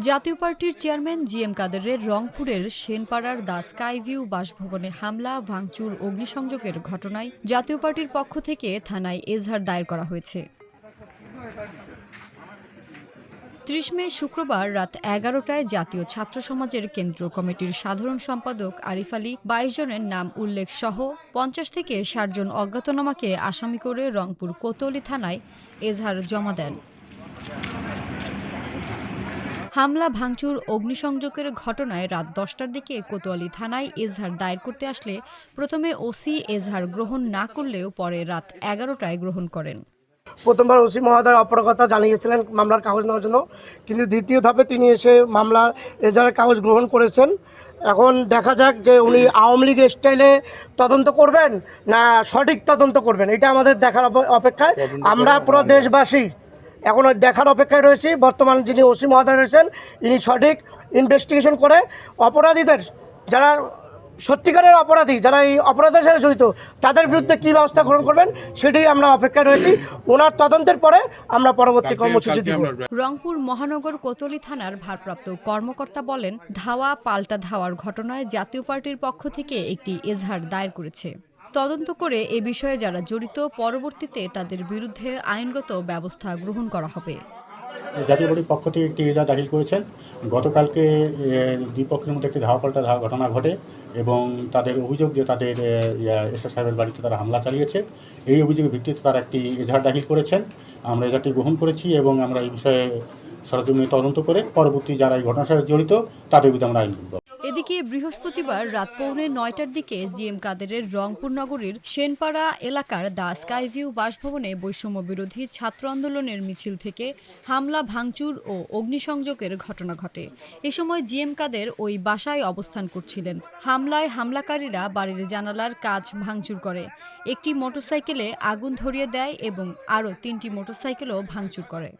জাতীয় পার্টির chairman GM কাদেরের রংপুরের সেনপাড়ার দ্য স্কাই ভিউ বাসভবনে হামলা, ভাঙচুর, অগ্নিসংযোগের ঘটনায় জাতীয় পার্টির পক্ষ থেকে থানায় এজাহার দায়ের করা হয়েছে। ৩০ মে শুক্রবার রাত ১১টায় জাতীয় ছাত্র সমাজের কেন্দ্রীয় কমিটির সাধারণ সম্পাদক আরিফ আলী ২২ জনের নাম উল্লেখ সহ ৫০ থেকে ৬০ জন অজ্ঞাতনামাকে আসামি করে রংপুর কোতোয়ালি থানায় এজাহার জমা দেন। হামলা, ভাঙচুর, অগ্নিসংযোগের ঘটনায় রাত ১০টার দিকে কোতোয়ালি থানায় এজাহার দায়ের করতে আসলে প্রথমে ওসি এজাহার গ্রহণ না করলেও পরে রাত ১১টায় গ্রহণ করেন। প্রথমবার ওসি মহোদয় অপরগতা জানিয়েছিলেন মামলার কাগজ নেওয়ার জন্য, কিন্তু দ্বিতীয় ধাপে তিনি এসে মামলার এজাহারের কাগজ গ্রহণ করেছেন। এখন দেখা যাক যে উনি আওয়ামী লীগ স্টাইলে তদন্ত করবেন না সঠিক তদন্ত করবেন, এটা আমাদের দেখার অপেক্ষায়। আমরা পুরো দেশবাসী এখন দেখার অপেক্ষায় রয়েছি। বর্তমান যিনি ওসি মহোদয় রয়েছেন ইনি সঠিক ইনভেস্টিগেশন করে অপরাধীদের, যারা সত্যিকারের অপরাধী, যারা এই অপরাধের সাথে জড়িত, তাদের বিরুদ্ধে কী ব্যবস্থা গ্রহণ করবেন সেটাই আমরা অপেক্ষায় রয়েছি। ওনার তদন্তের পরে আমরা পরবর্তী কর্মসূচি দেব। রংপুর মহানগর কোতোয়ালি থানার ভারপ্রাপ্ত কর্মকর্তা বলেন, ধাওয়া পাল্টা ধাওয়ার ঘটনায় জাতীয় পার্টির পক্ষ থেকে একটি এজাহার দায়ের করেছে। তদন্ত করে এ বিষয়ে যারা জড়িত পরবর্তীতে তাদের বিরুদ্ধে আইনগত ব্যবস্থা গ্রহণ করা হবে। জাতীয় পার্টির পক্ষ থেকে একটি এজাহার দাখিল করেছেন। গতকালকে দুই পক্ষের মধ্যে একটি ধাওয়া পাল্টা ঘটনা ঘটে এবং তাদের অভিযোগ যে তাদের এসআর সাহেবের বাড়িতে তারা হামলা চালিয়েছে। এই অভিযোগের ভিত্তিতে তারা একটি এজাহার দাখিল করেছেন। আমরা এজাহারটি গ্রহণ করেছি এবং আমরা এই বিষয়ে সরজমিনে তদন্ত করে পরবর্তী যারা এই ঘটনার সাথে জড়িত তাদের বিরুদ্ধে আমরা আইন করব। এদিকে বৃহস্পতিবার রাত 8:45টার দিকে জিএম কাদেরের রংপুর নগরীর সেনপাড়া এলাকার দ্য স্কাই ভিউ বাসভবনে বৈষম্য বিরোধী ছাত্র আন্দোলনের মিছিল থেকে হামলা, ভাঙচুর ও অগ্নিসংযোগের ঘটনা ঘটে। এ সময় জিএম কাদের ওই বাসায় অবস্থান করছিলেন। হামলায় হামলাকারীরা বাড়ির জানালার কাচ ভাঙচুর করে, একটি মোটরসাইকেলে আগুন ধরিয়ে দেয় এবং আরও 3টি মোটরসাইকেলও ভাঙচুর করে।